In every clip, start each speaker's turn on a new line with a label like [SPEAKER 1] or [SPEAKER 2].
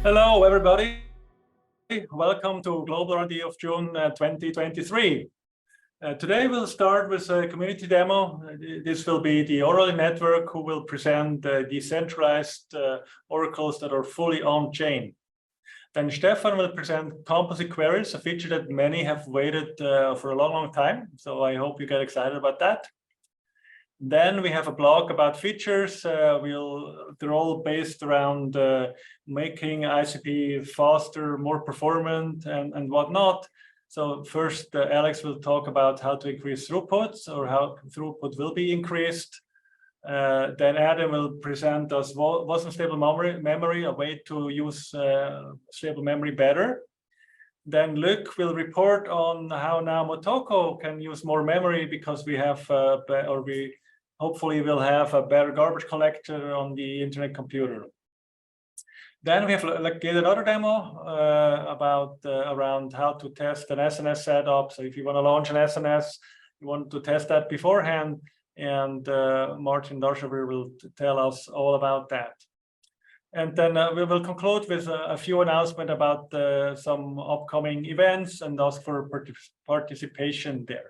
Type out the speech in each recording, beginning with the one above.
[SPEAKER 1] Hello, everybody. Welcome to Global R&D of June 2023. Today we'll start with a community demo. This will be the Orally network who will present decentralized oracles that are fully on-chain. Then Stefan will present composite queries, a feature that many have waited for a long time. So I hope you get excited about that. Then we have a blog about features. They're all based around making ICP faster, more performant, and whatnot. So first, Alex will talk about how to increase throughput, or how throughput will be increased. Then Adam will present us Wasm-stable memory, a way to use stable memory better. Then Luc will report on how now Motoko can use more memory because we have, hopefully will have a better garbage collector on the internet computer. Then we have another demo about around how to test an SNS setup. So if you want to launch an SNS, you want to test that beforehand, and Martin Darshaver will tell us all about that. And then we will conclude with a few announcements about some upcoming events and ask for participation there.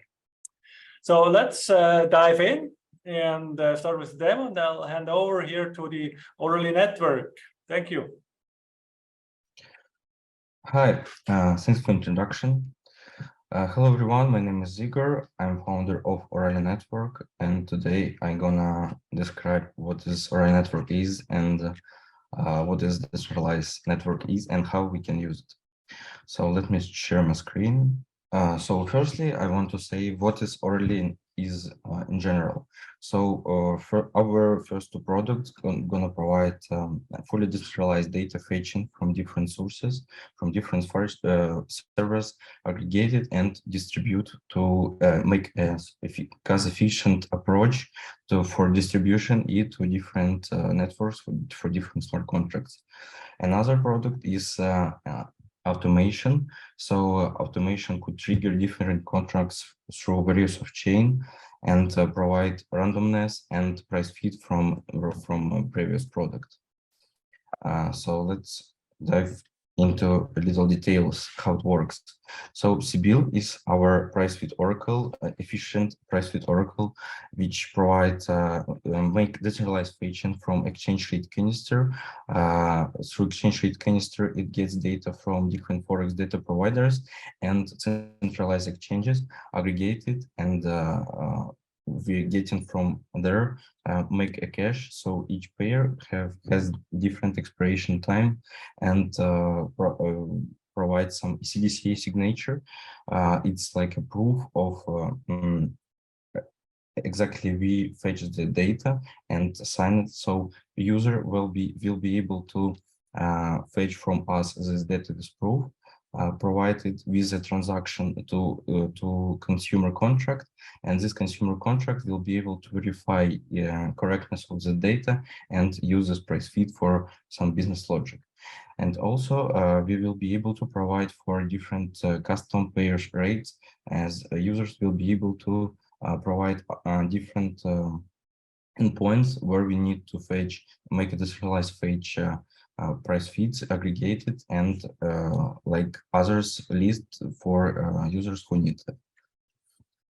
[SPEAKER 1] So let's dive in and start with the demo, and I'll hand over here to the Orally network. Thank you.
[SPEAKER 2] Hi, thanks for introduction. Hello everyone, my name is Igor. I'm founder of Orally Network, and today I'm gonna describe what this Orally Network is and what is the decentralized network is and how we can use it. So let me share my screen. So firstly, I want to say what is Orally is in general. So for our first two products, gonna provide fully decentralized data fetching from different sources, from different servers, aggregated and distribute to make a cost-efficient approach for distribution to different networks for different smart contracts. Another product is automation. So automation could trigger different contracts through various of chain and provide randomness and price feed from previous product. So let's dive into a little details how it works. So Sibyl is our price feed oracle, efficient price feed oracle, which provides make decentralized fetching from exchange rate canister. Through exchange rate canister, it gets data from different forex data providers and centralized exchanges, aggregated, and we're getting from there, make a cache. So each pair has different expiration time and provide some CDCA signature. It's like a proof of exactly we fetch the data and sign it. So the user will be able to fetch from us this data as proof. Provided with a transaction to consumer contract, and this consumer contract will be able to verify correctness of the data and use this price feed for some business logic. And also we will be able to provide for different custom pairs rates, as users will be able to provide different endpoints where we need to fetch, make a decentralized fetch price feeds aggregated and like others list for users who need it.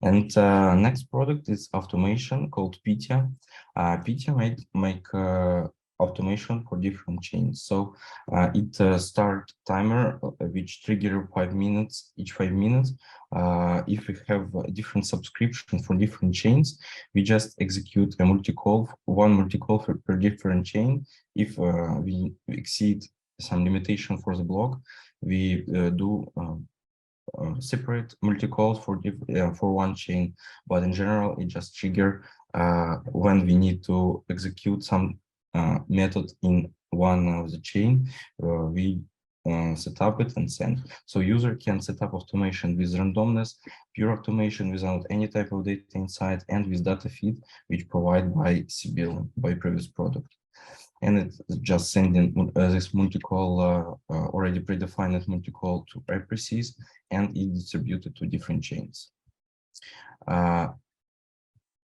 [SPEAKER 2] And next product is automation called Pitya. Pitya make automation for different chains. So it start timer which trigger 5 minutes, each 5 minutes. If we have a different subscription for different chains, we just execute a one multi-call per different chain. If we exceed some limitation for the block, we do separate multi-calls for one chain. But in general, it just trigger when we need to execute some method in one of the chain, we set up it and send. So user can set up automation with randomness, pure automation without any type of data inside, and with data feed, which provided by Sibyl, by previous product. And it's just sending this multi-call, already predefined multi-call to IPCs, and it distributed to different chains.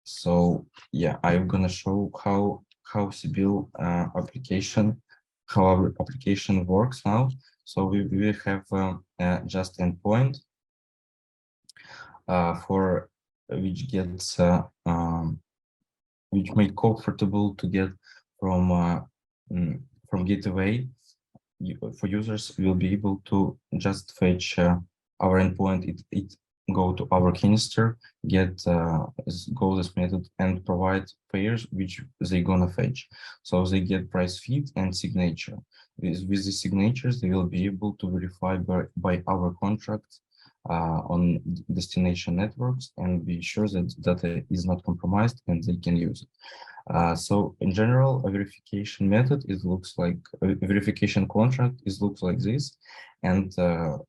[SPEAKER 2] So yeah, I'm gonna show how Sibyl application how our application works now. So we have just endpoint for which gets which make comfortable to get from gateway. For users will be able to just fetch our endpoint. It go to our canister, get go this method and provide pairs which they gonna fetch. So they get price feed and signature. With the signatures, they will be able to verify by our contract on destination networks and be sure that data is not compromised and they can use it. So in general, a verification method, it looks like a verification contract looks like this, and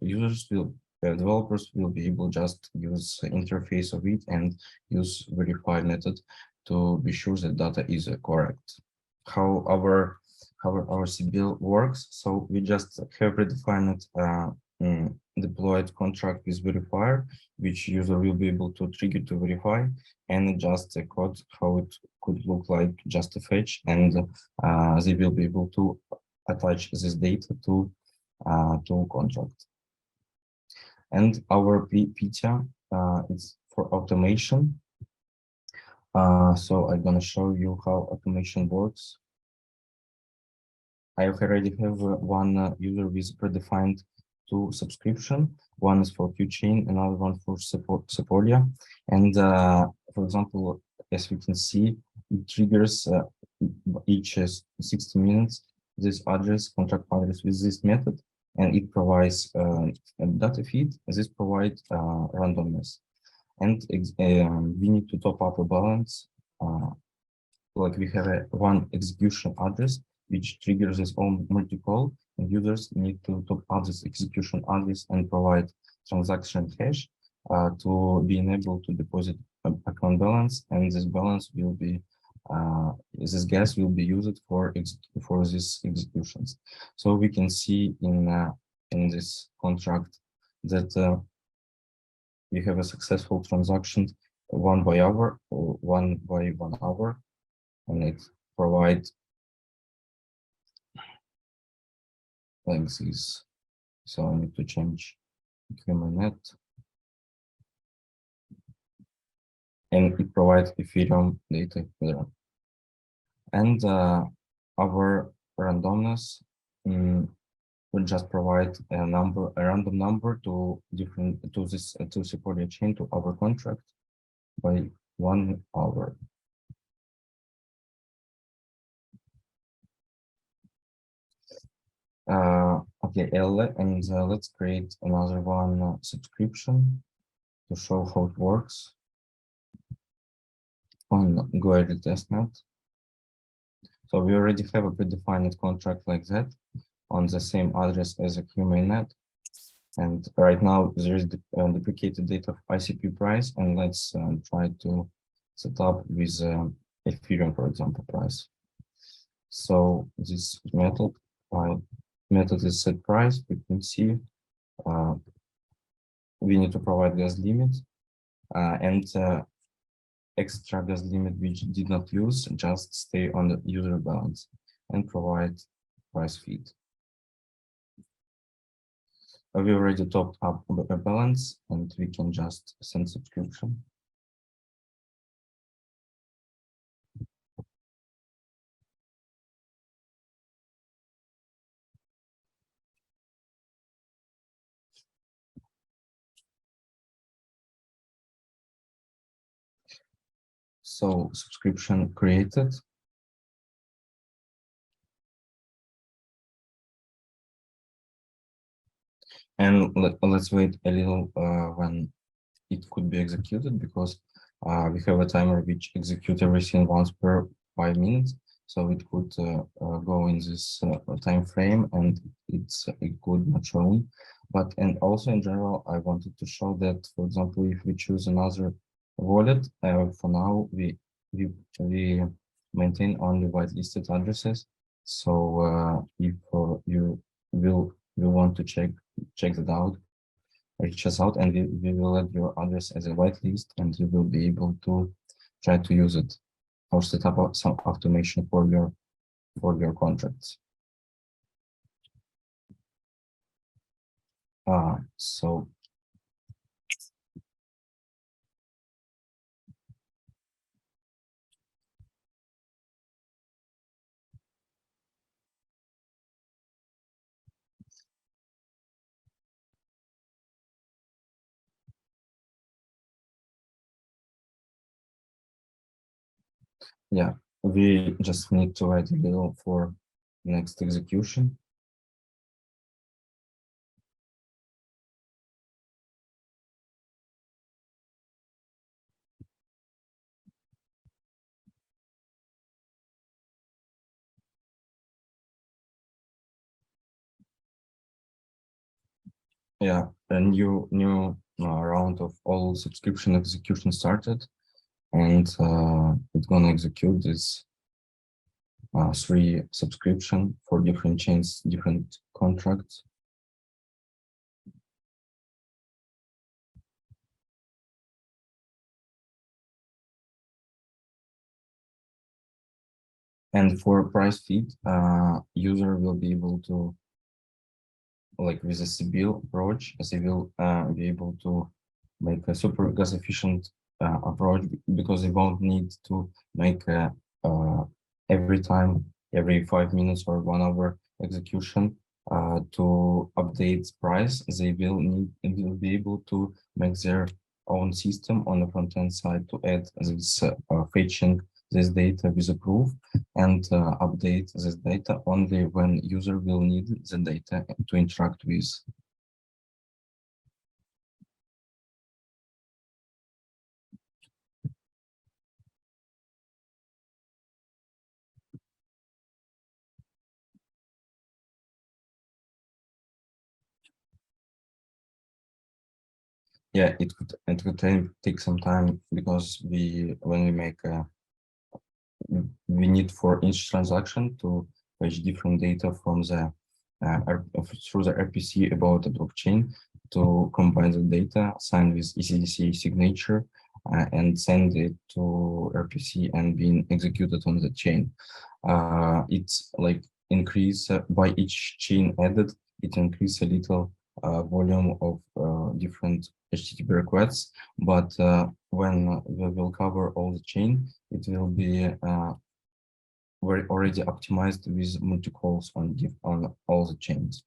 [SPEAKER 2] users will, developers will be able just use the interface of it and use verify method to be sure that data is correct. How our CBL works, so we just have predefined deployed contract with verifier, which user will be able to trigger to verify, and just a code how it could look like just a fetch, and they will be able to attach this data to contract. And our PTIA is for automation. So I'm gonna show you how automation works. I already have one user with predefined two subscription. One is for QChain, another one for Sepolia. And for example, as we can see, it triggers each 60 minutes this address, contract address with this method, and it provides a data feed. This provides randomness. And we need to top up a balance. Like we have one execution address, which triggers its own multi-call, and users need to top up this execution address and provide transaction hash to be able to deposit account balance, and this balance will be this gas will be used for these executions. So we can see in this contract that we have a successful transaction 1 by hour or 1 by 1 hour, and it provides like this. So I need to change Incremental, and it provides Ethereum data here. And our randomness will just provide a random number to this Sepolia chain to our contract by 1 hour. Okay, and let's create another one subscription to show how it works on Global testnet. So we already have a predefined contract like that on the same address as a QMainnet. And right now there is duplicated data of ICP price, and let's try to set up with Ethereum, for example, price. So this method is set price. We can see we need to provide gas limit and extra gas limit which did not use, just stay on the user balance and provide price feed. We already topped up a balance, and we can just send subscription. So subscription created. And let's wait a little when it could be executed, because we have a timer which executes everything once per 5 minutes. So it could go in this time frame, and it could not show. But and also in general, I wanted to show that, for example, if we choose another wallet, for now we maintain only whitelisted addresses. So if you will want to check that out, reach us out, and we will add your address as a whitelist, and you will be able to try to use it or set up some automation for your contracts. So yeah, we just need to write a little for next execution. Yeah, a new round of all subscription execution started, and it's gonna execute this 3 subscription for different chains, different contracts. And for price feed, user will be able to, like with a CBIL approach, they will be able to make a super gas efficient approach, because they won't need to make every time, every 5 minutes or 1 hour execution to update price. They will be able to make their own system on the front end side to add this fetching this data with a proof and update this data only when user will need the data to interact with. Yeah, it could take some time, because when we make we need for each transaction to fetch different data from the through the RPC about the blockchain, to combine the data, sign with ECDC signature, and send it to RPC and being executed on the chain. It's like increase by each chain added, it increase a little volume of different HTTP requests, but when we will cover all the chain, it will be we're already optimized with multi-calls on all the chains.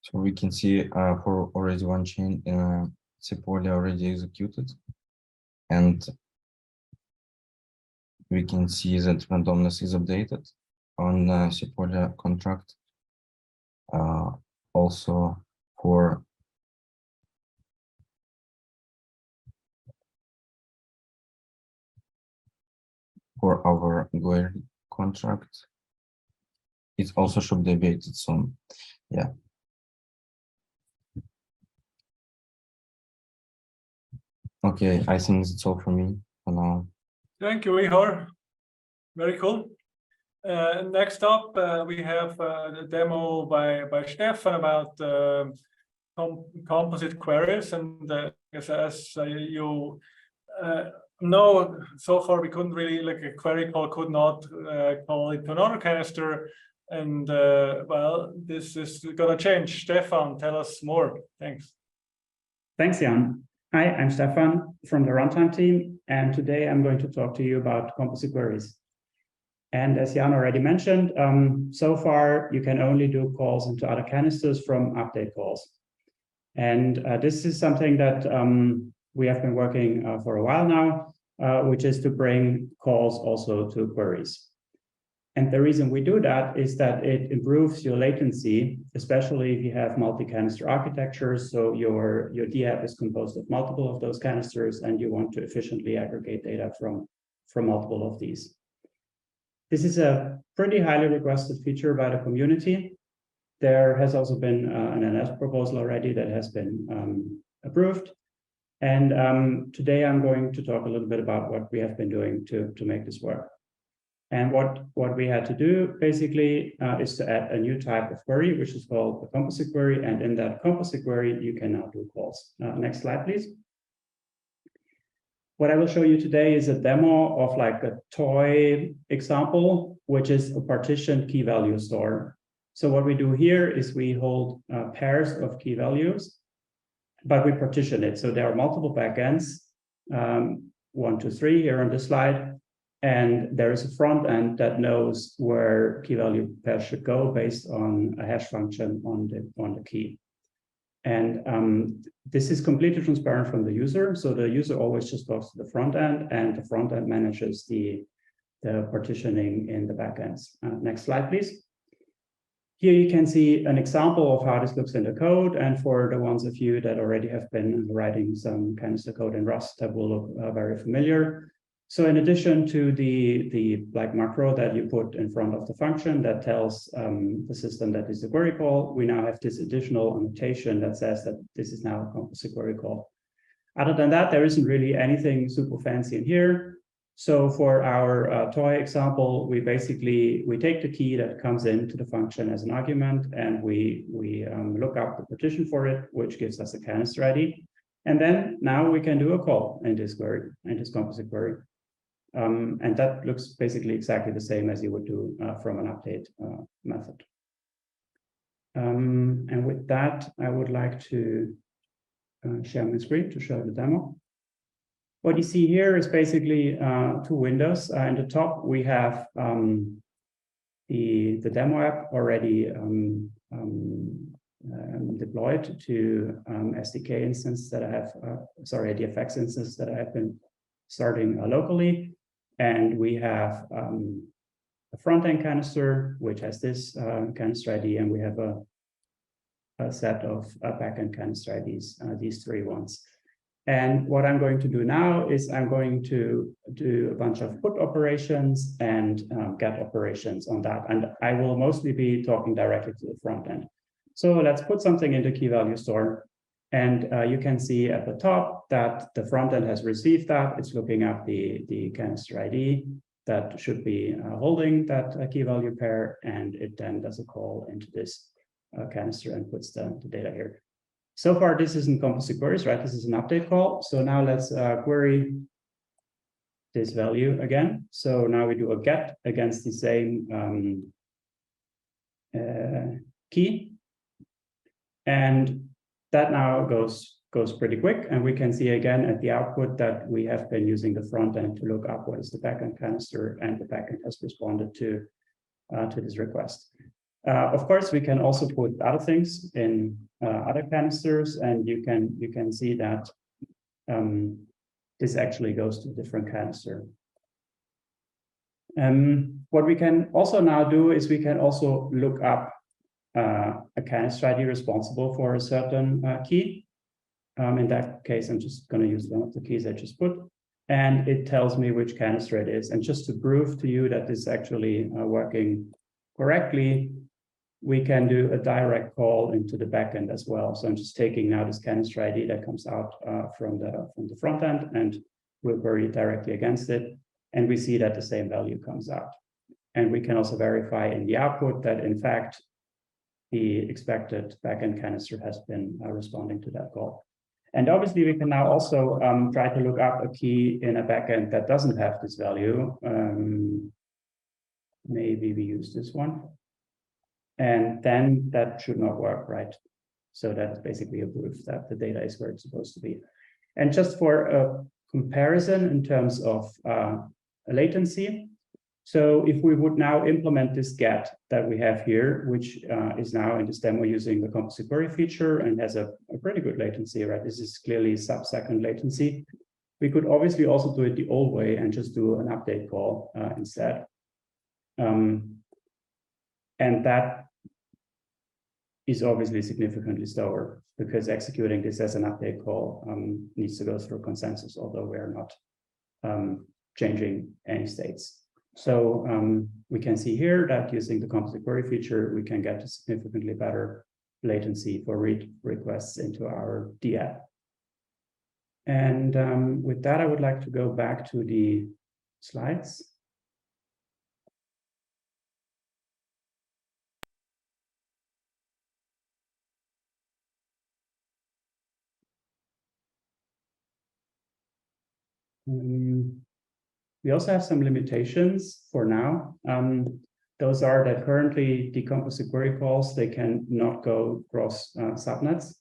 [SPEAKER 2] So we can see for already 1 chain, Sepolia already executed, and we can see that randomness is updated on Sepolia contract. Also for our GUER contract, it also should be updated soon. Yeah. Okay, I think that's all for me for now.
[SPEAKER 1] Thank you, Ihor. Very cool. Next up, we have the demo by Stefan about composite queries. And as you know, so far we couldn't really, like a query call could not call it to another canister. And well, this is going to change. Stefan, tell us more. Thanks.
[SPEAKER 3] Thanks, Jan. Hi, I'm Stefan from the runtime team, and today I'm going to talk to you about composite queries. And as Jan already mentioned, so far you can only do calls into other canisters from update calls. And this is something that we have been working for a while now, which is to bring calls also to queries. And the reason we do that is that it improves your latency, especially if you have multi-canister architectures. So your DApp is composed of multiple of those canisters, and you want to efficiently aggregate data from multiple of these. This is a pretty highly requested feature by the community. There has also been an NS proposal already that has been approved. And today I'm going to talk a little bit about what we have been doing to make this work. And what we had to do basically is to add a new type of query, which is called a composite query. And in that composite query, you can now do calls. Next slide, please. What I will show you today is a demo of like a toy example, which is a partitioned key value store. So what we do here is we hold pairs of key values, but we partition it. So there are multiple backends, 1, 2, 3 here on this slide. And there is a front end that knows where key value pairs should go based on a hash function on the key. And this is completely transparent from the user. So the user always just goes to the front end, and the front end manages the partitioning in the backends. Next slide, please. Here you can see an example of how this looks in the code. And for the ones of you that already have been writing some canister code in Rust, that will look very familiar. So in addition to the like macro that you put in front of the function that tells the system that is the query call, we now have this additional annotation that says that this is now a composite query call. Other than that, there isn't really anything super fancy in here. So for our toy example, we take the key that comes into the function as an argument, and we look up the partition for it, which gives us a canister ID. And then now we can do a call in this query, in this composite query. And that looks basically exactly the same as you would do from an update method. And with that, I would like to share my screen to show the demo. What you see here is basically 2 windows. In the top, we have the demo app already deployed to SDK instance that I have, sorry, a DFX instance that I have been starting locally. And we have a front-end canister, which has this canister ID, and we have a set of back-end canister IDs, these 3 ones. And what I'm going to do now is I'm going to do a bunch of put operations and get operations on that. And I will mostly be talking directly to the front end. So let's put something into key value store. And you can see at the top that the front end has received that. It's looking up the canister ID that should be holding that key value pair. And it then does a call into this canister and puts the data here. So far, this isn't composite queries, right? This is an update call. So now let's query this value again. So now we do a get against the same key. And that now goes pretty quick. And we can see again at the output that we have been using the front end to look up what is the backend canister, and the backend has responded to this request. Of course, we can also put other things in other canisters, and you can see that this actually goes to a different canister. What we can also now do is we can also look up a canister ID responsible for a certain key. In that case, I'm just going to use one of the keys I just put, and it tells me which canister it is. And just to prove to you that this is actually working correctly, we can do a direct call into the backend as well. So I'm just taking now this canister ID that comes out from the front end, and we'll query it directly against it. And we see that the same value comes out. And we can also verify in the output that, in fact, the expected backend canister has been responding to that call. And obviously, we can now also try to look up a key in a backend that doesn't have this value. Maybe we use this one. And then that should not work, right? So that's basically a proof that the data is where it's supposed to be. And just for a comparison in terms of latency, so if we would now implement this get that we have here, which is now in this demo using the composite query feature and has a pretty good latency, right? This is clearly sub-second latency. We could obviously also do it the old way and just do an update call instead. And that is obviously significantly slower because executing this as an update call needs to go through consensus, although we're not changing any states. So we can see here that using the composite query feature, we can get a significantly better latency for read requests into our DApp. And with that, I would like to go back to the slides. We also have some limitations for now. Those are that currently the composite query calls, they can not go across subnets.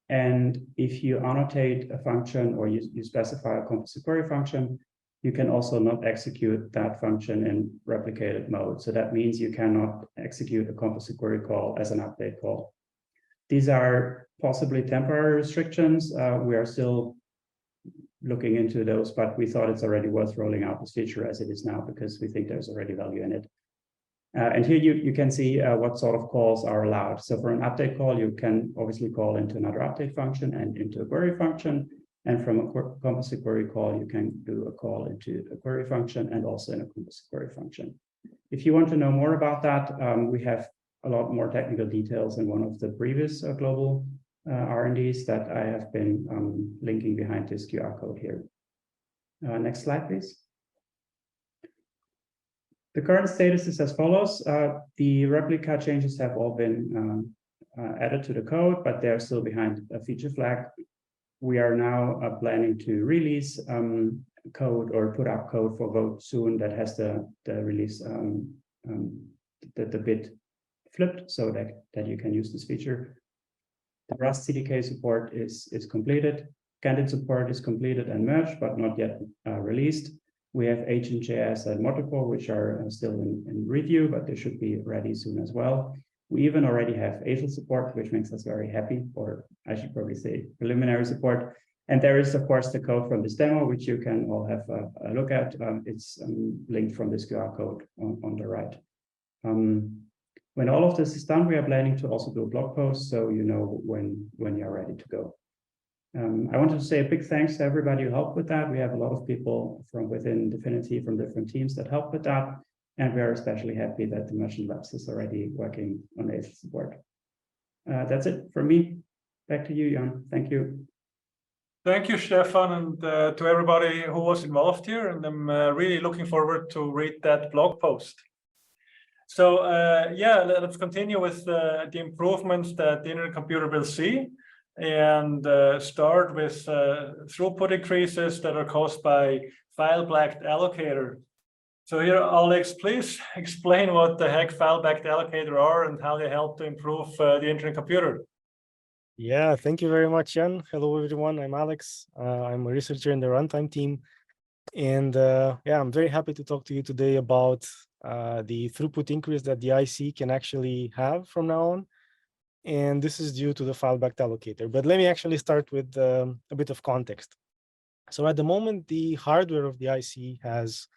[SPEAKER 3] And if you annotate a function or you specify a composite query function, you can also not execute that function in replicated mode. So that means you cannot execute a composite query call as an update call. These are possibly temporary restrictions. We are still looking into those, but we thought it's already worth rolling out this feature as it is now because we think there's already value in it. And here you can see what sort of calls are allowed. So for an update call, you can obviously call into another update function and into a query function. And from a composite query call, you can do a call into a query function and also in a composite query function. If you want to know more about that, we have a lot more technical details in one of the previous global R&Ds that I have been linking behind this QR code here. Next slide, please. The current status is as follows. The replica changes have all been added to the code, but they're still behind a feature flag. We are now planning to release code or put up code for Vote soon that has the release, the bit flipped so that you can use this feature. The Rust CDK support is completed. Candid support is completed and merged, but not yet released. We have Agent.js and Motoko, which are still in review, but they should be ready soon as well. We even already have ASIL support, which makes us very happy, or I should probably say preliminary support. And there is, of course, the code from this demo, which you can all have a look at. It's linked from this QR code on the right. When all of this is done, we are planning to also do a blog post, so you know when you're ready to go. I wanted to say a big thanks to everybody who helped with that. We have a lot of people from within DFINITY, from different teams that helped with that. And we are especially happy that the Merchant Labs is already working on ASIL support. That's it from me. Back to you, Jan. Thank you.
[SPEAKER 1] Thank you, Stefan, and to everybody who was involved here. And I'm really looking forward to read that blog post. So yeah, let's continue with the improvements that the internet computer will see. And start with throughput increases that are caused by file-backed allocator. So here, Alex, please explain what the heck file-backed allocator are and how they help to improve the internet computer.
[SPEAKER 4] Yeah, thank you very much, Jan. Hello, everyone. I'm Alex. I'm a researcher in the runtime team. And yeah, I'm very happy to talk to you today about the throughput increase that the IC can actually have from now on. And this is due to the file-backed allocator. But let me actually start with a bit of context. So at the moment, the hardware of the IC has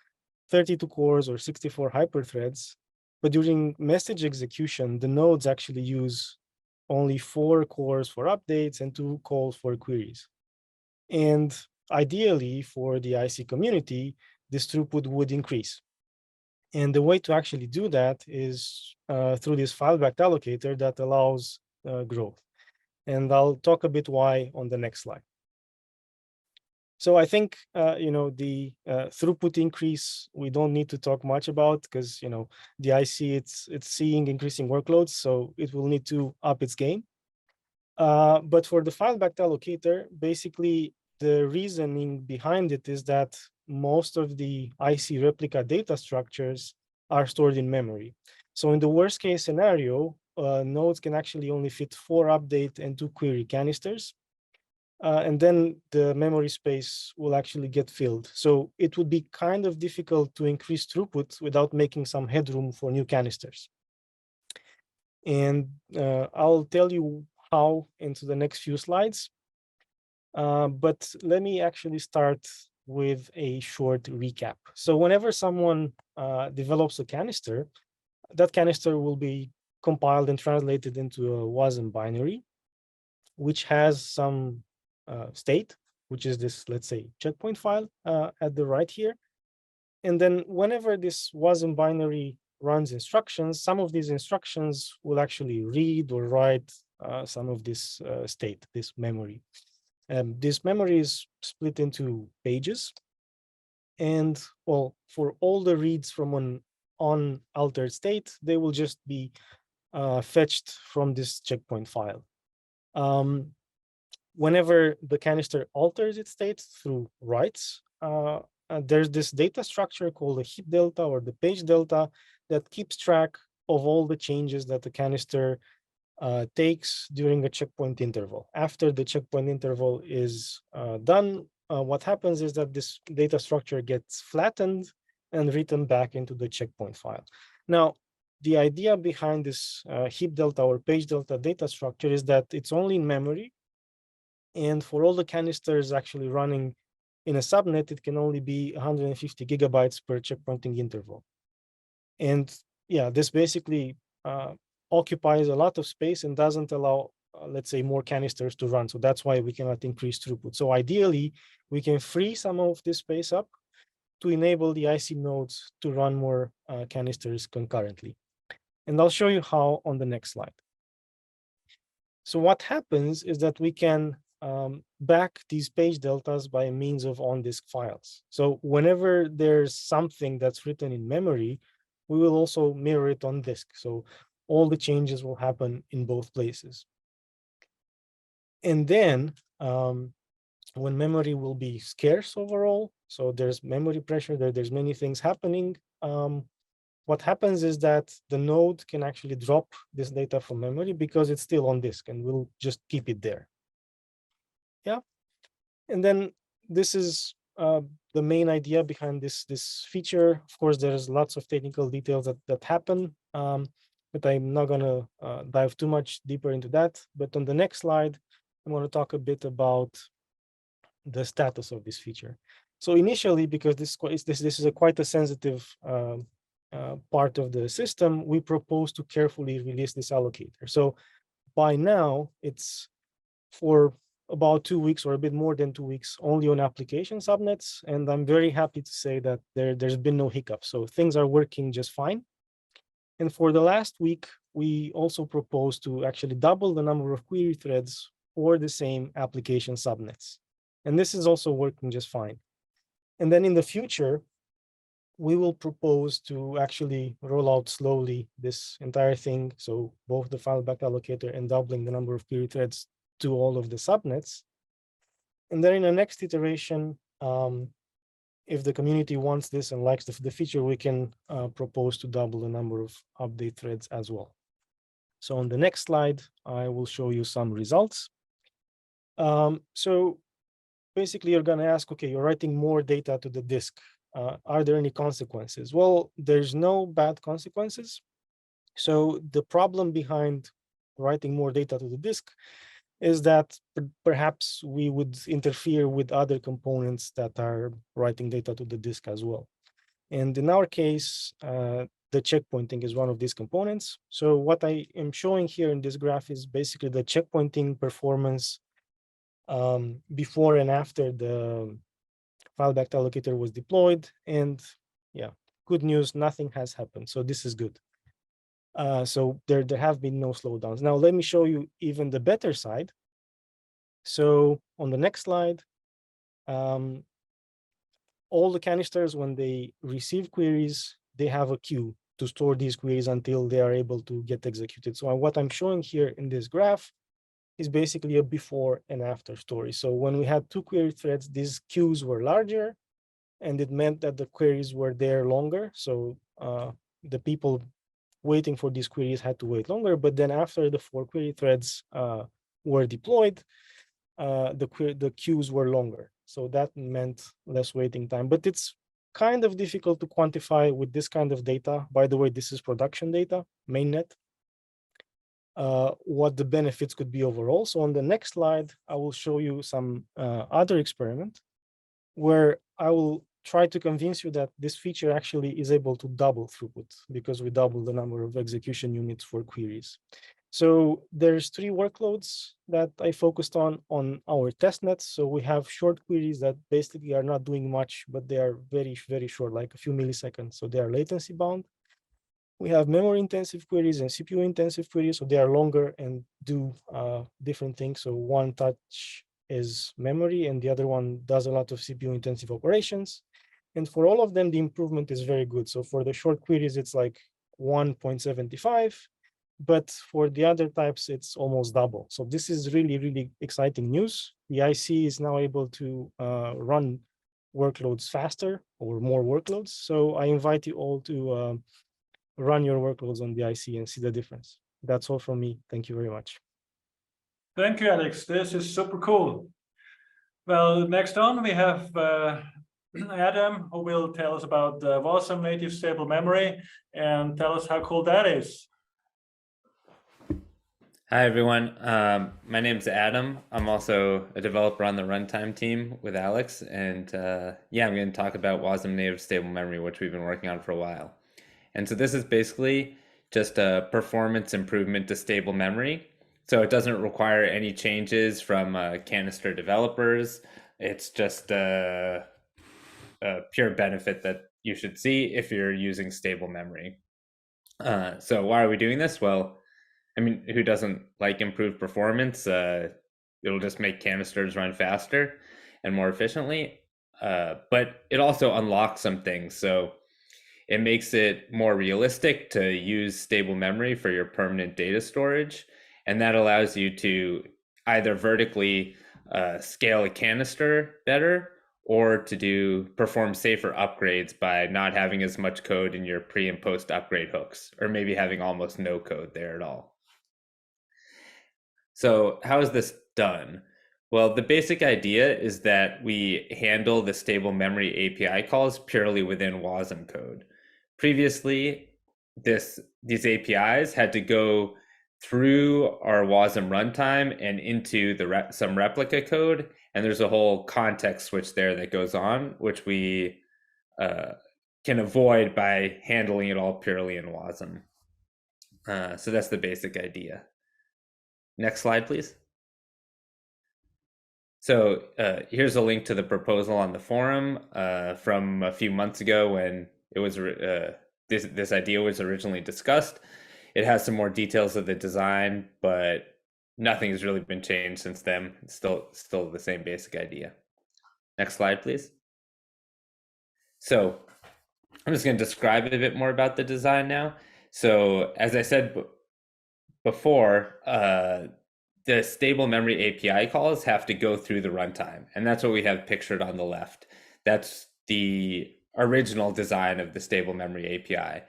[SPEAKER 4] 32 cores or 64 hyperthreads. But during message execution, the nodes actually use only 4 cores for updates and 2 calls for queries. And ideally, for the IC community, this throughput would increase. And the way to actually do that is through this file-backed allocator that allows growth. And I'll talk a bit why on the next slide. So I think, you know, the throughput increase, we don't need to talk much about because, you know, the IC, it's seeing increasing workloads, so it will need to up its game. But for the file-backed allocator, basically, the reasoning behind it is that most of the IC replica data structures are stored in memory. So in the worst case scenario, nodes can actually only fit 4 update and 2 query canisters. And then the memory space will actually get filled. So it would be kind of difficult to increase throughput without making some headroom for new canisters. And I'll tell you how into the next few slides. But let me actually start with a short recap. So whenever someone develops a canister, that canister will be compiled and translated into a Wasm binary, which has some state, which is this, let's say, checkpoint file at the right here. And then whenever this Wasm binary runs instructions, some of these instructions will actually read or write some of this state, this memory. This memory is split into pages. And well, for all the reads from an unaltered state, they will just be fetched from this checkpoint file. Whenever the canister alters its state through writes, there's this data structure called the heap delta or the page delta that keeps track of all the changes that the canister takes during a checkpoint interval. After the checkpoint interval is done, what happens is that this data structure gets flattened and written back into the checkpoint file. Now, the idea behind this heap delta or page delta data structure is that it's only in memory. And for all the canisters actually running in a subnet, it can only be 150 gigabytes per checkpointing interval. And yeah, this basically occupies a lot of space and doesn't allow, let's say, more canisters to run. So that's why we cannot increase throughput. So ideally, we can free some of this space up to enable the IC nodes to run more canisters concurrently. And I'll show you how on the next slide. So what happens is that we can back these page deltas by means of on-disk files. So whenever there's something that's written in memory, we will also mirror it on disk. So all the changes will happen in both places. And then when memory will be scarce overall, so there's memory pressure, there's many things happening. What happens is that the node can actually drop this data from memory because it's still on disk and we'll just keep it there. Yeah. And then this is the main idea behind this feature. Of course, there's lots of technical details that happen, but I'm not going to dive too much deeper into that. But on the next slide, I'm going to talk a bit about the status of this feature. So initially, because this is quite a sensitive part of the system, we propose to carefully release this allocator. So by now, it's for about 2 weeks or a bit more than 2 weeks only on application subnets. And I'm very happy to say that there's been no hiccups. So things are working just fine. And for the last week, we also propose to actually double the number of query threads for the same application subnets. And this is also working just fine. And then in the future, we will propose to actually roll out slowly this entire thing. So both the file back allocator and doubling the number of query threads to all of the subnets. And then in the next iteration, if the community wants this and likes the feature, we can propose to double the number of update threads as well. So on the next slide, I will show you some results. So basically, you're going to ask, okay, you're writing more data to the disk. Are there any consequences? Well, there's no bad consequences. So the problem behind writing more data to the disk is that perhaps we would interfere with other components that are writing data to the disk as well. And in our case, the checkpointing is one of these components. So what I am showing here in this graph is basically the checkpointing performance before and after the file back allocator was deployed. And yeah, good news, nothing has happened. So this is good. So there have been no slowdowns. Now, let me show you even the better side. So on the next slide, all the canisters, when they receive queries, they have a queue to store these queries until they are able to get executed. So what I'm showing here in this graph is basically a before and after story. So when we had 2 query threads, these queues were larger, and it meant that the queries were there longer. So the people waiting for these queries had to wait longer. But then after the 4 query threads were deployed, the queues were longer. So that meant less waiting time. But it's kind of difficult to quantify with this kind of data. By the way, this is production data, mainnet. What the benefits could be overall. So on the next slide, I will show you some other experiment where I will try to convince you that this feature actually is able to double throughput because we double the number of execution units for queries. So there's 3 workloads that I focused on our test nets. So we have short queries that basically are not doing much, but they are very, very short, like a few milliseconds. So they are latency bound. We have memory intensive queries and CPU intensive queries. So they are longer and do different things. So one touch is memory, and the other one does a lot of CPU intensive operations. And for all of them, the improvement is very good. So for the short queries, it's like 1.75, but for the other types, it's almost double. So this is really, really exciting news. The IC is now able to run workloads faster or more workloads. So I invite you all to run your workloads on the IC and see the difference. That's all from me. Thank you very much.
[SPEAKER 1] Thank you, Alex. This is super cool. Well, next on we have Adam, who will tell us about the Wasm-native stable memory and tell us how cool that is.
[SPEAKER 5] Hi, everyone. My name's Adam. I'm also a developer on the runtime team with Alex. And yeah, I'm going to talk about Wasm-native stable memory, which we've been working on for a while. And so this is basically just a performance improvement to stable memory. So it doesn't require any changes from canister developers. It's just a pure benefit that you should see if you're using stable memory. So why are we doing this? Well, I mean, who doesn't like improved performance? It'll just make canisters run faster and more efficiently. But it also unlocks some things. So it makes it more realistic to use stable memory for your permanent data storage. And that allows you to either vertically scale a canister better or to perform safer upgrades by not having as much code in your pre and post upgrade hooks, or maybe having almost no code there at all. So how is this done? Well, the basic idea is that we handle the stable memory API calls purely within Wasm code. Previously, these APIs had to go through our Wasm runtime and into some replica code, and there's a whole context switch there that goes on, which we can avoid by handling it all purely in Wasm. So that's the basic idea. Next slide, please. So here's a link to the proposal on the forum from a few months ago when it was this idea was originally discussed. It has some more details of the design, but nothing has really been changed since then. It's still the same basic idea. Next slide, please. So I'm just going to describe a bit more about the design now. So as I said before, the stable memory API calls have to go through the runtime, and that's what we have pictured on the left. That's the original design of the stable memory API.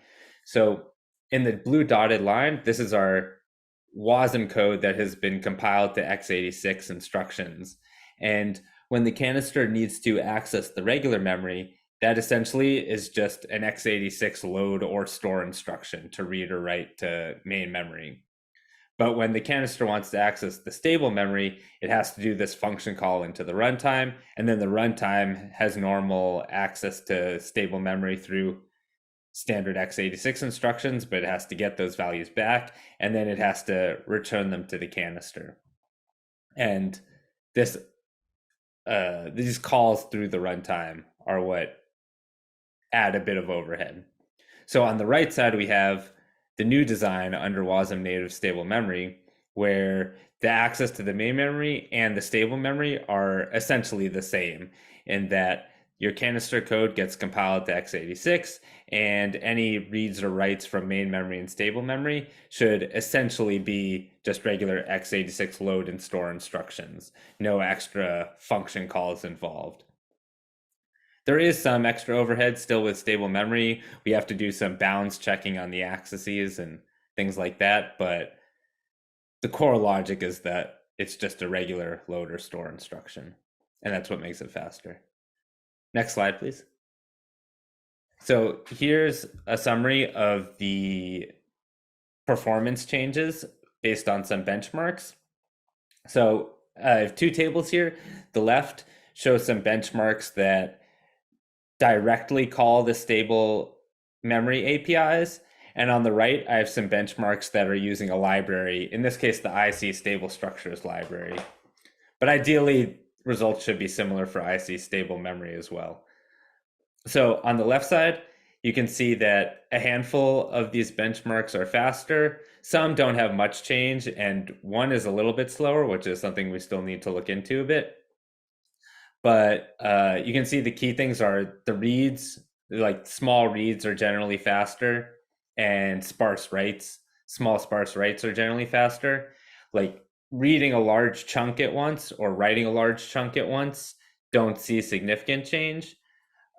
[SPEAKER 5] So in the blue dotted line, this is our Wasm code that has been compiled to x86 instructions. And when the canister needs to access the regular memory, that essentially is just an x86 load or store instruction to read or write to main memory. But when the canister wants to access the stable memory, it has to do this function call into the runtime, and then the runtime has normal access to stable memory through standard x86 instructions, but it has to get those values back, and then it has to return them to the canister. And these calls through the runtime are what add a bit of overhead. So on the right side, we have the new design under Wasm-native stable memory, where the access to the main memory and the stable memory are essentially the same, in that your canister code gets compiled to x86, and any reads or writes from main memory and stable memory should essentially be just regular x86 load and store instructions. No extra function calls involved. There is some extra overhead still with stable memory. We have to do some bounds checking on the accesses and things like that, but the core logic is that it's just a regular load or store instruction, and that's what makes it faster. Next slide, please. So here's a summary of the performance changes based on some benchmarks. So I have two tables here. The left shows some benchmarks that directly call the stable memory APIs. And on the right, I have some benchmarks that are using a library, in this case, the IC stable structures library. But ideally, results should be similar for IC stable memory as well. So on the left side, you can see that a handful of these benchmarks are faster. Some don't have much change, and one is a little bit slower, which is something we still need to look into a bit. But you can see the key things are the reads, like small reads are generally faster, and sparse writes, small sparse writes are generally faster. Like reading a large chunk at once or writing a large chunk at once don't see significant change.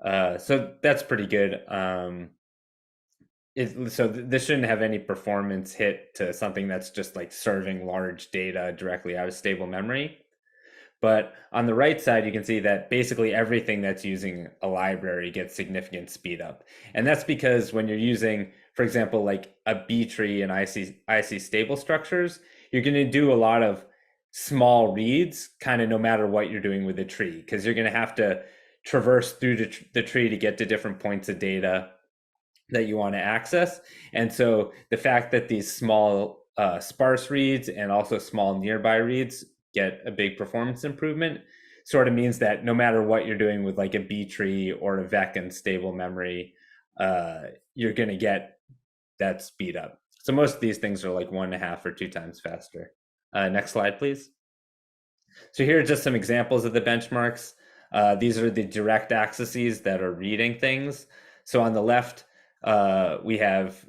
[SPEAKER 5] So that's pretty good. So this shouldn't have any performance hit to something that's just like serving large data directly out of stable memory. But on the right side, you can see that basically everything that's using a library gets significant speed up. And that's because when you're using, for example, like a B tree and IC stable structures, you're going to do a lot of small reads kind of no matter what you're doing with the tree, because you're going to have to traverse through the tree to get to different points of data that you want to access. And so the fact that these small sparse reads and also small nearby reads get a big performance improvement sort of means that no matter what you're doing with like a B tree or a VEC and stable memory, you're going to get that speed up. So most of these things are like 1.5 or 2 times faster. Next slide, please. So here are just some examples of the benchmarks. These are the direct axes that are reading things. So on the left, we have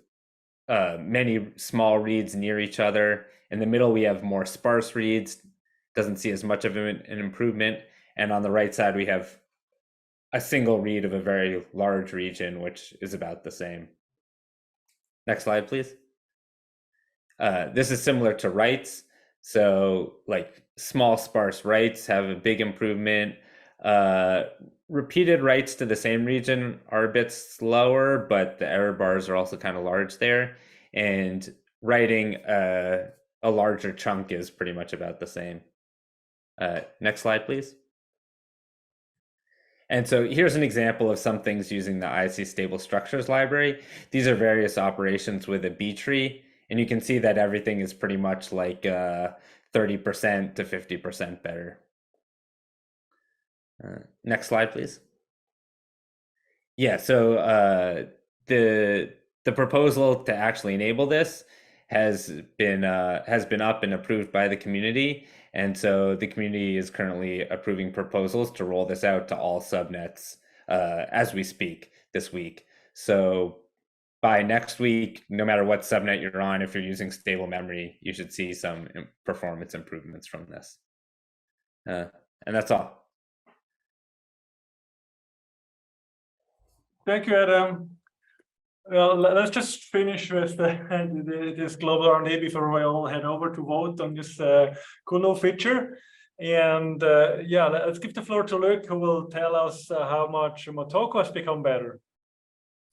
[SPEAKER 5] many small reads near each other. In the middle, we have more sparse reads. Doesn't see as much of an improvement. And on the right side, we have a single read of a very large region, which is about the same. Next slide, please. This is similar to writes. So like small sparse writes have a big improvement. Repeated writes to the same region are a bit slower, but the error bars are also kind of large there. And writing a larger chunk is pretty much about the same. Next slide, please. And so here's an example of some things using the IC stable structures library. These are various operations with a B tree, and you can see that everything is pretty much like 30% to 50% better. Next slide, please. Yeah, so the proposal to actually enable this has been up and approved by the community. And so the community is currently approving proposals to roll this out to all subnets as we speak this week. So by next week, no matter what subnet you're on, if you're using stable memory, you should see some performance improvements from this. And that's all.
[SPEAKER 1] Thank you, Adam. Well, let's just finish with this global R&D before we all head over to vote on this cool new feature. And yeah, let's give the floor to Luc, who will tell us how much Motoko has become better.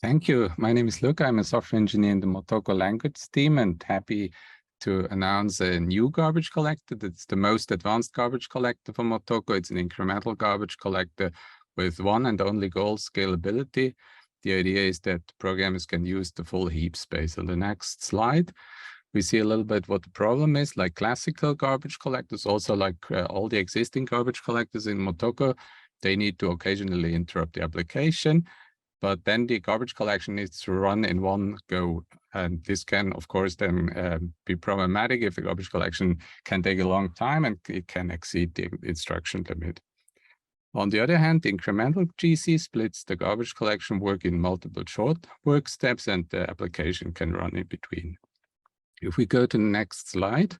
[SPEAKER 6] Thank you. My name is Luc. I'm a software engineer in the Motoko language team and happy to announce a new garbage collector. That's the most advanced garbage collector for Motoko. It's an incremental garbage collector with one and only goal, scalability. The idea is that programmers can use the full heap space. On the next slide, we see a little bit what the problem is. Like classical garbage collectors, also like all the existing garbage collectors in Motoko, they need to occasionally interrupt the application, but then the garbage collection needs to run in one go. And this can, of course, then be problematic if the garbage collection can take a long time and it can exceed the instruction limit. On the other hand, the incremental GC splits the garbage collection work in multiple short work steps, and the application can run in between. If we go to the next slide,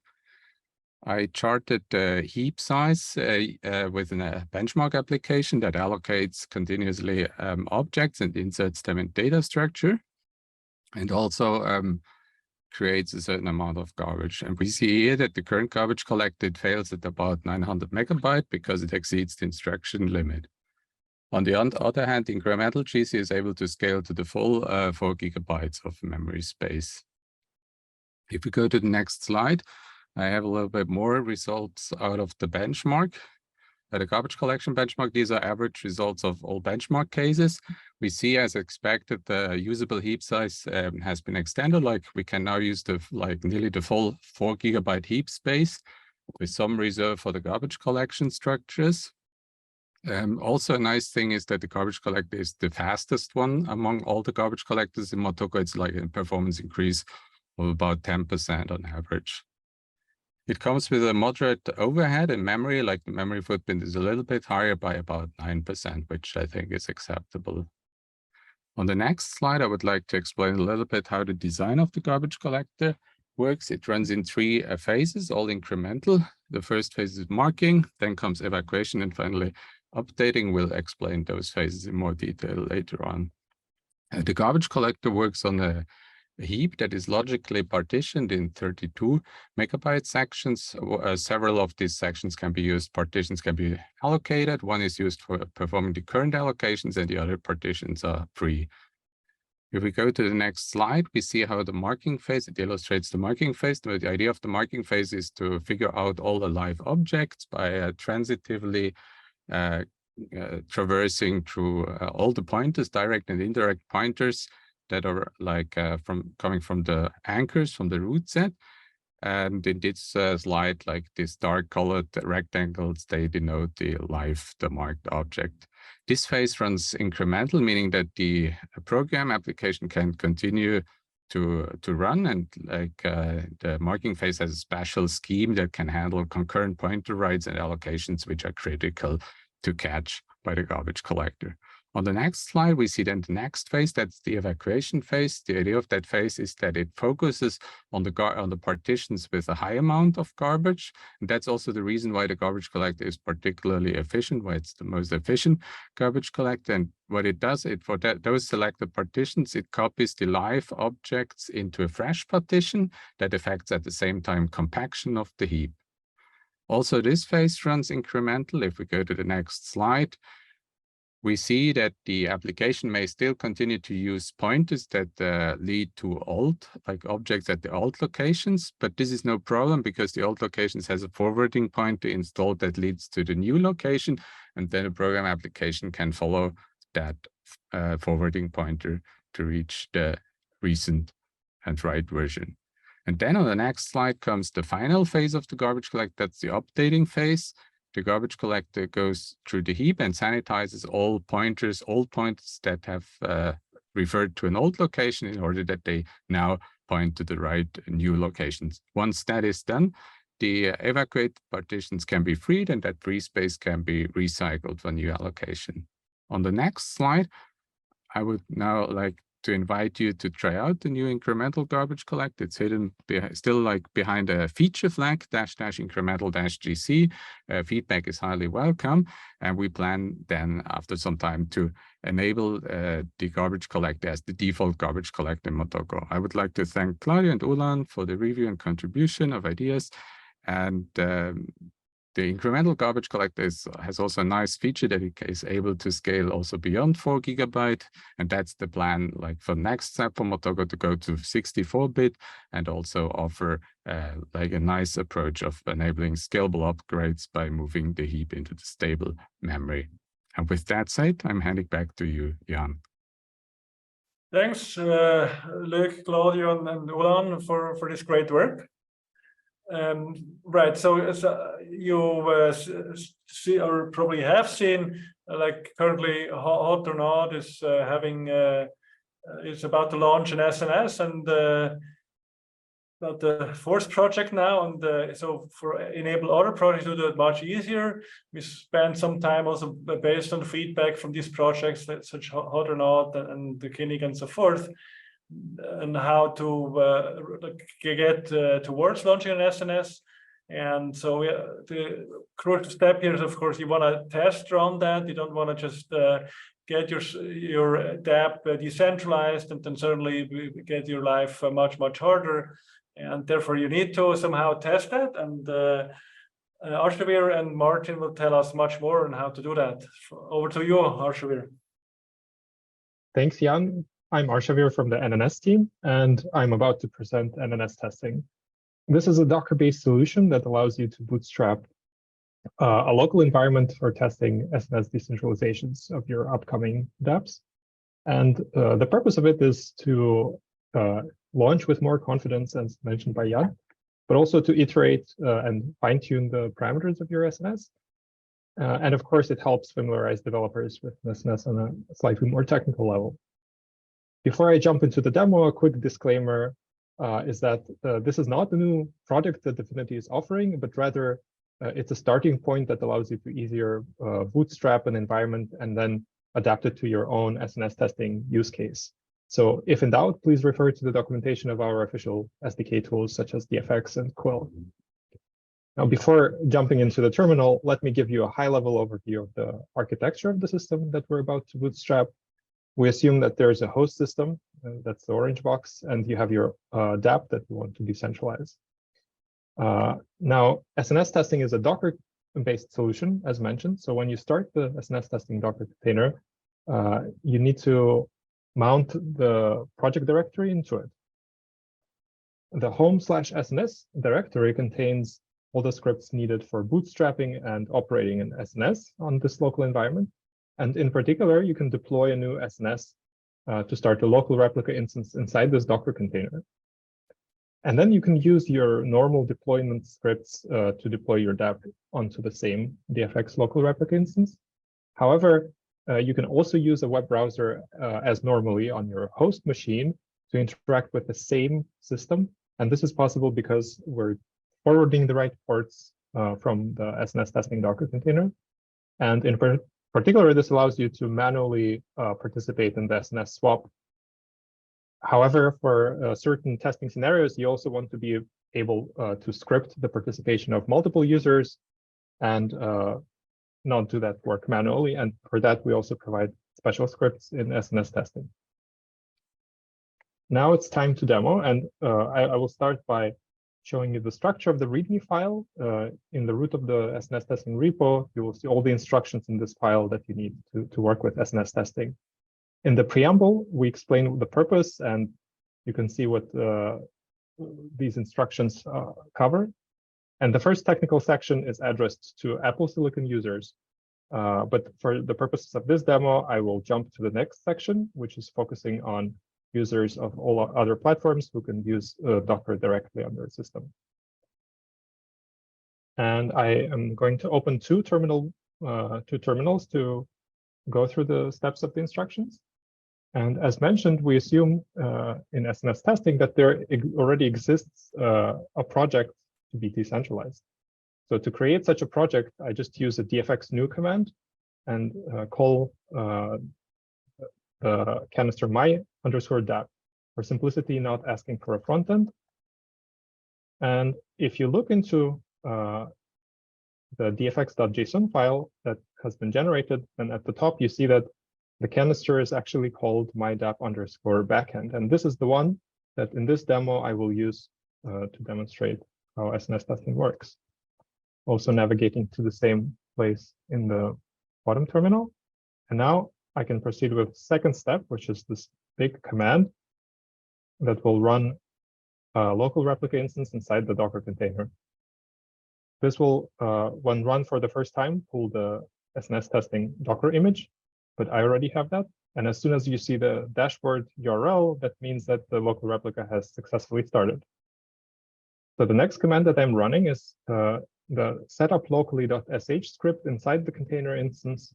[SPEAKER 6] I charted the heap size with a benchmark application that allocates continuously objects and inserts them in data structure, and also creates a certain amount of garbage. And we see here that the current garbage collected fails at about 900 megabytes because it exceeds the instruction limit. On the other hand, incremental GC is able to scale to the full 4 gigabytes of memory space. If we go to the next slide, I have a little bit more results out of the benchmark. The garbage collection benchmark, these are average results of all benchmark cases. We see, as expected, the usable heap size has been extended. Like we can now use nearly the full 4 gigabyte heap space with some reserve for the garbage collection structures. Also, a nice thing is that the garbage collector is the fastest one among all the garbage collectors in Motoko. It's like a performance increase of about 10% on average. It comes with a moderate overhead and memory, like the memory footprint is a little bit higher by about 9%, which I think is acceptable. On the next slide, I would like to explain a little bit how the design of the garbage collector works. It runs in 3 phases, all incremental. The first phase is marking, then comes evacuation, and finally updating. We'll explain those phases in more detail later on. The garbage collector works on a heap that is logically partitioned in 32 megabyte sections. Several of these sections can be used, partitions can be allocated. One is used for performing the current allocations and the other partitions are free. If we go to the next slide, we see how the marking phase, it illustrates the marking phase. The idea of the marking phase is to figure out all the live objects by transitively traversing through all the pointers, direct and indirect pointers that are like coming from the anchors from the root set. And in this slide, like this dark colored rectangles, they denote the marked object. This phase runs incremental, meaning that the program application can continue to run, and like the marking phase has a special scheme that can handle concurrent pointer writes and allocations, which are critical to catch by the garbage collector. On the next slide, we see then the next phase, that's the evacuation phase. The idea of that phase is that it focuses on the partitions with a high amount of garbage. And that's also the reason why the garbage collector is particularly efficient, why it's the most efficient garbage collector. And what it does, for those selected partitions, it copies the live objects into a fresh partition that affects at the same time compaction of the heap. Also, this phase runs incremental. If we go to the next slide, we see that the application may still continue to use pointers that lead to old, like objects at the old locations, but this is no problem because the old locations has a forwarding pointer installed that leads to the new location, and then a program application can follow that forwarding pointer to reach the recent and right version. And then on the next slide comes the final phase of the garbage collector, that's the updating phase. The garbage collector goes through the heap and sanitizes all pointers that have referred to an old location in order that they now point to the right new locations. Once that is done, the evacuated partitions can be freed and that free space can be recycled for new allocation. On the next slide, I would now like to invite you to try out the new incremental garbage collector. It's hidden still like behind a feature flag, --incremental-GC. Feedback is highly welcome. And we plan then after some time to enable the garbage collector as the default garbage collector in Motoko. I would like to thank Claudia and Ulan for the review and contribution of ideas. And the incremental garbage collector has also a nice feature that it is able to scale also beyond 4 GB. And that's the plan, like for next step for Motoko, to go to 64-bit and also offer like a nice approach of enabling scalable upgrades by moving the heap into the stable memory. And with that said, I'm handing back to you, Jan.
[SPEAKER 1] Thanks, Luc, Claudio, and Ulan for this great work. Right, so as you see or probably have seen, like currently Hot or Not is is about to launch an SNS, and about the fourth project now, and so for enable other projects to do it much easier, we spent some time also based on feedback from these projects, such Hot or Not and the Kinnick and so forth, and how to get towards launching an SNS. And so the crucial step here is, of course, you want to test run that. You don't want to just get your DApp decentralized and then certainly get your life much harder. And therefore, you need to somehow test that. And Arshavir and Martin will tell us much more on how to do that. Over to you, Arshavir.
[SPEAKER 7] Thanks, Jan. I'm Arshavir from the NNS team, and I'm about to present SNS-testing. This is a Docker-based solution that allows you to bootstrap a local environment for testing SNS decentralizations of your upcoming dApps. And the purpose of it is to launch with more confidence, as mentioned by Jan, but also to iterate and fine-tune the parameters of your SNS. And of course, it helps familiarize developers with SNS on a slightly more technical level. Before I jump into the demo, a quick disclaimer is that this is not a new product that DFINITY is offering, but rather it's a starting point that allows you to easier bootstrap an environment and then adapt it to your own SNS testing use case. So if in doubt, please refer to the documentation of our official SDK tools such as DFX and Quill. Now, before jumping into the terminal, let me give you a high-level overview of the architecture of the system that we're about to bootstrap. We assume that there's a host system, that's the orange box, and you have your dApp that you want to decentralize. Now, SNS testing is a Docker-based solution, as mentioned. So when you start the SNS testing Docker container, you need to mount the project directory into it. The home/SNS directory contains all the scripts needed for bootstrapping and operating an SNS on this local environment. And in particular, you can deploy a new SNS to start a local replica instance inside this Docker container. And then you can use your normal deployment scripts to deploy your dApp onto the same DFX local replica instance. However, you can also use a web browser as normally on your host machine to interact with the same system. And this is possible because we're forwarding the right ports from the SNS testing Docker container. And in particular, this allows you to manually participate in the SNS swap. However, for certain testing scenarios, you also want to be able to script the participation of multiple users and not do that work manually. And for that, we also provide special scripts in SNS testing. Now it's time to demo, and I will start by showing you the structure of the README file. In the root of the SNS testing repo, you will see all the instructions in this file that you need to work with SNS testing. In the preamble, we explain the purpose, and you can see what these instructions cover. And the first technical section is addressed to Apple Silicon users. But for the purposes of this demo, I will jump to the next section, which is focusing on users of all other platforms who can use Docker directly on their system. And I am going to open two terminals to go through the steps of the instructions. And as mentioned, we assume in SNS testing that there already exists a project to be decentralized. So to create such a project, I just use a DFX new command and call the canister my_dApp, for simplicity, not asking for a front end. And if you look into the dfx.json file that has been generated, then at the top you see that the canister is actually called my_dApp_backend. And this is the one that in this demo I will use to demonstrate how SNS testing works. Also navigating to the same place in the bottom terminal. And now I can proceed with the second step, which is this big command that will run a local replica instance inside the Docker container. This will, when run for the first time, pull the SNS testing Docker image, but I already have that. And as soon as you see the dashboard URL, that means that the local replica has successfully started. So the next command that I'm running is the setup locally.sh script inside the container instance.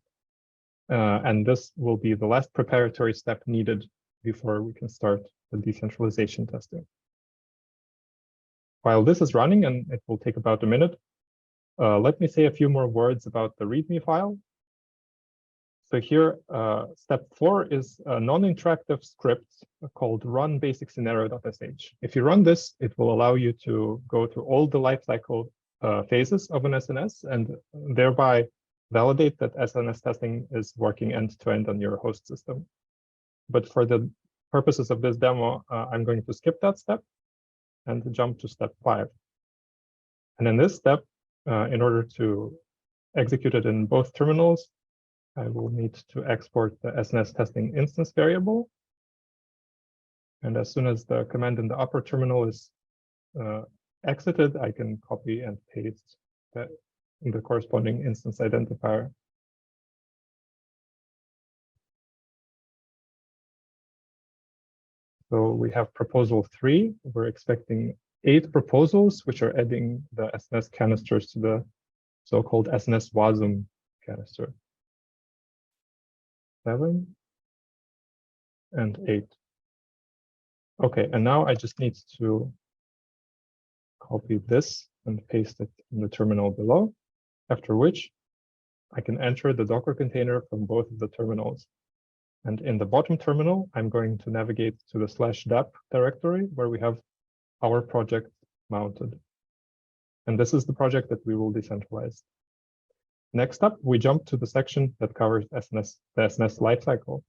[SPEAKER 7] And this will be the last preparatory step needed before we can start the decentralization testing. While this is running, and it will take about a minute, let me say a few more words about the README file. So here, step 4 is a non-interactive script called run basic scenario.sh. If you run this, it will allow you to go through all the lifecycle phases of an SNS and thereby validate that SNS testing is working end-to-end on your host system. But for the purposes of this demo, I'm going to skip that step and jump to step 5. And in this step, in order to execute it in both terminals, I will need to export the SNS testing instance variable. And as soon as the command in the upper terminal is exited, I can copy and paste the corresponding instance identifier. So we have proposal 3. We're expecting 8 proposals, which are adding the SNS canisters to the so-called SNS Wasm canister. 7 and 8. Okay, and now I just need to copy this and paste it in the terminal below, after which I can enter the Docker container from both of the terminals. And in the bottom terminal, I'm going to navigate to the /dap directory where we have our project mounted. And this is the project that we will decentralize. Next up, we jump to the section that covers SNS, the SNS lifecycle.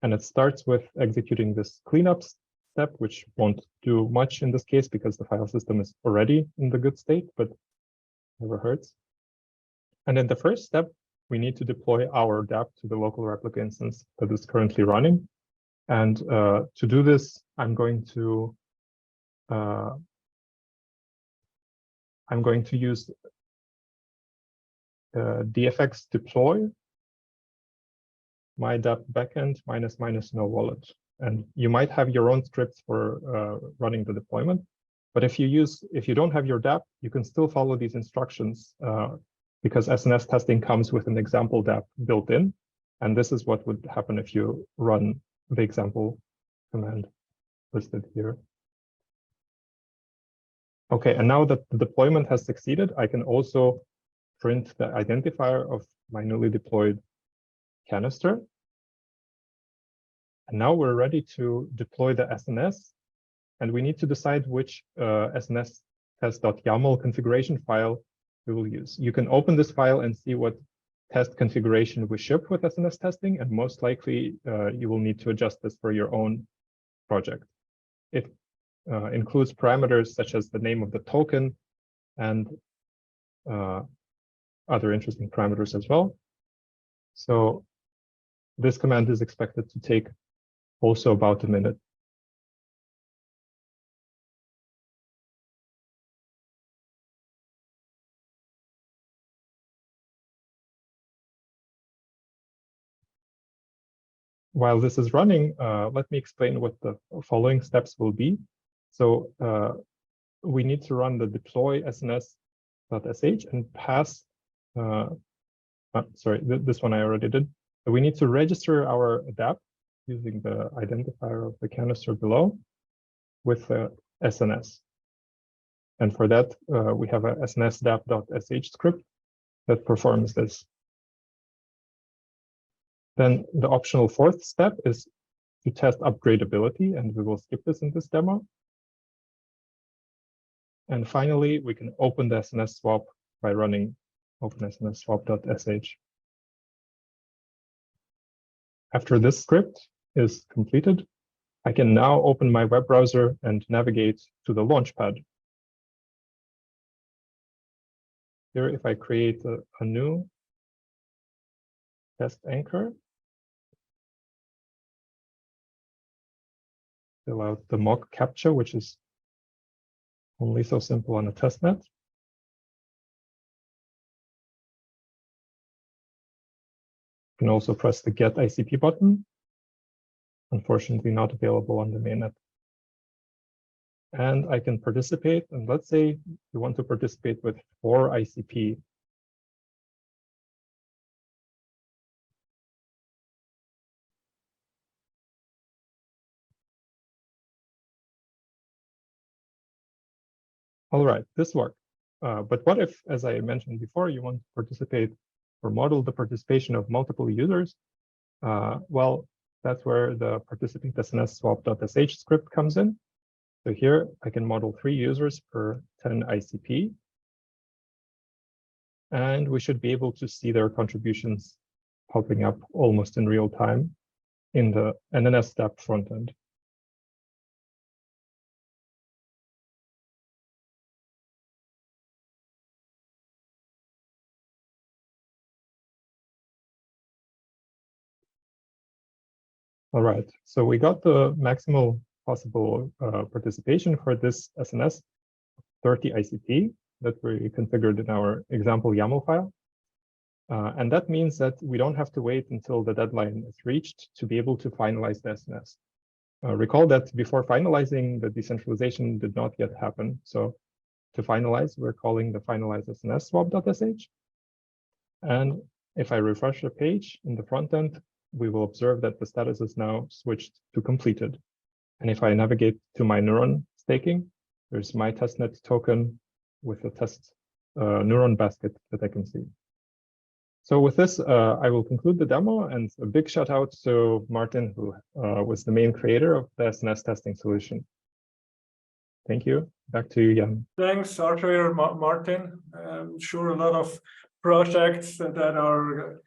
[SPEAKER 7] And it starts with executing this cleanup step, which won't do much in this case because the file system is already in the good state, but never hurts. And in the first step, we need to deploy our DApp to the local replica instance that is currently running. And to do this, I'm going to use dfx deploy my DApp backend -- no wallet. And you might have your own scripts for running the deployment. But if you don't have your DApp, you can still follow these instructions because SNS testing comes with an example DApp built in. And this is what would happen if you run the example command listed here. Okay, and now that the deployment has succeeded, I can also print the identifier of my newly deployed canister. And now we're ready to deploy the SNS, and we need to decide which SNS-test.yaml configuration file we will use. You can open this file and see what test configuration we ship with SNS testing, and most likely you will need to adjust this for your own project. It includes parameters such as the name of the token and other interesting parameters as well. So this command is expected to take also about a minute. While this is running, let me explain what the following steps will be. So we need to run the deploy SNS.sh and pass, sorry, this one I already did. We need to register our DApp using the identifier of the canister below with SNS. And for that, we have a sns-dap.sh script that performs this. Then the optional fourth step is to test upgradability, and we will skip this in this demo. And finally, we can open the SNS swap by running open-sns-swap.sh. After this script is completed, I can now open my web browser and navigate to the Launchpad. Here, if I create a new test anchor, fill out the mock captcha, which is only so simple on a testnet. You can also press the Get ICP button. Unfortunately, not available on the mainnet. And I can participate. And let's say you want to participate with 4 ICP. All right, this worked. But what if, as I mentioned before, you want to participate or model the participation of multiple users? Well, that's where the participant SNS-swap.sh script comes in. So here I can model 3 users per 10 ICP. And we should be able to see their contributions popping up almost in real time in the NNS DApp frontend. All right, so we got the maximal possible participation for this SNS 30 ICP that we configured in our example YAML file. And that means that we don't have to wait until the deadline is reached to be able to finalize the SNS. Recall that before finalizing, the decentralization did not yet happen. So to finalize, we're calling the finalize SNS swap.sh. And if I refresh the page in the front end, we will observe that the status is now switched to completed. And if I navigate to my neuron staking, there's my testnet token with a test neuron basket that I can see. So with this, I will conclude the demo, and a big shout out to Martin, who was the main creator of the SNS testing solution. Thank you. Back to you, Jan.
[SPEAKER 1] Thanks, Arthur, Martin. I'm sure a lot of projects that are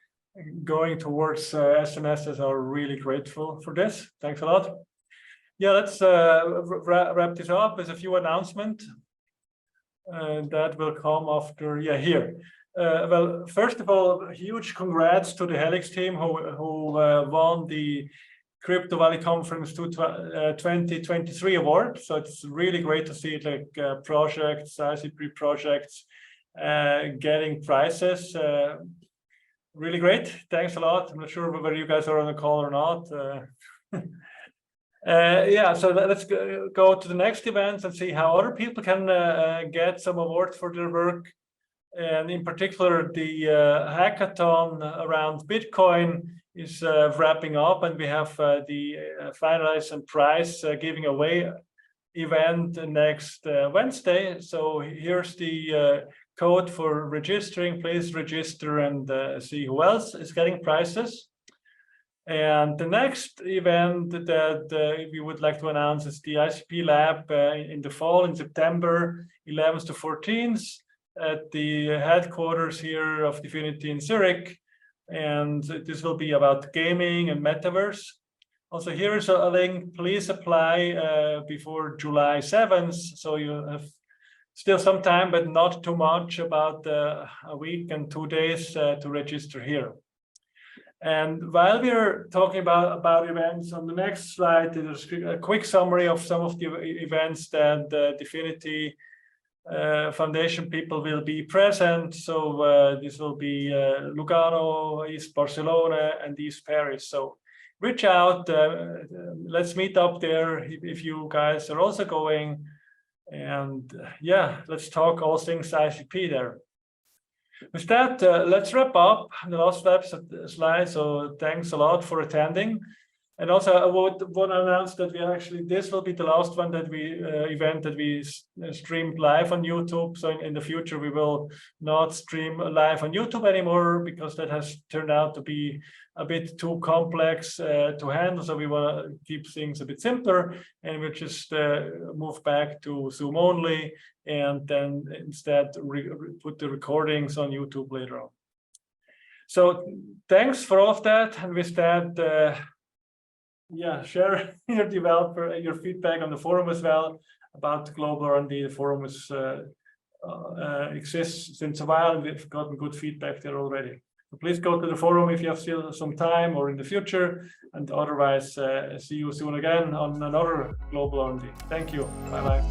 [SPEAKER 1] going towards SNSs are really grateful for this. Thanks a lot. Yeah, let's wrap this up with a few announcements that will come after. Yeah, here. Well, first of all, huge congrats to the Helix team who won the Crypto Valley Conference 2023 award. So it's really great to see like projects, ICP projects getting prizes. Really great. Thanks a lot. I'm not sure whether you guys are on the call or not. Yeah, so let's go to the next events and see how other people can get some awards for their work. And in particular, the hackathon around Bitcoin is wrapping up, and we have the finalize and prize giving away event next Wednesday. So here's the code for registering. Please register and see who else is getting prizes. And the next event that we would like to announce is the ICP Lab in the fall, in September 11th to 14th at the headquarters here of DFINITY in Zurich. And this will be about gaming and metaverse. Also, here is a link. Please apply before July 7th. So you have still some time, but not too much, about a week and 2 days to register here. And while we're talking about events, on the next slide, there's a quick summary of some of the events that the DFINITY Foundation people will be present. So this will be Lugano, East Barcelona, and East Paris. So reach out, let's meet up there if you guys are also going. And yeah, let's talk all things ICP there. With that, let's wrap up the last slide. So thanks a lot for attending. And also I want to announce that this will be the last one that event that we streamed live on YouTube. So in the future, we will not stream live on YouTube anymore, because that has turned out to be a bit too complex to handle. So we want to keep things a bit simpler, and we'll just move back to Zoom only, and then instead put the recordings on YouTube later on. So thanks for all of that. And with that, yeah, share your feedback on the forum as well about Global R&D. The forum exists since a while, and we've gotten good feedback there already. So please go to the forum if you have still some time or in the future, and otherwise see you soon again on another Global R&D. Thank you. Bye-bye.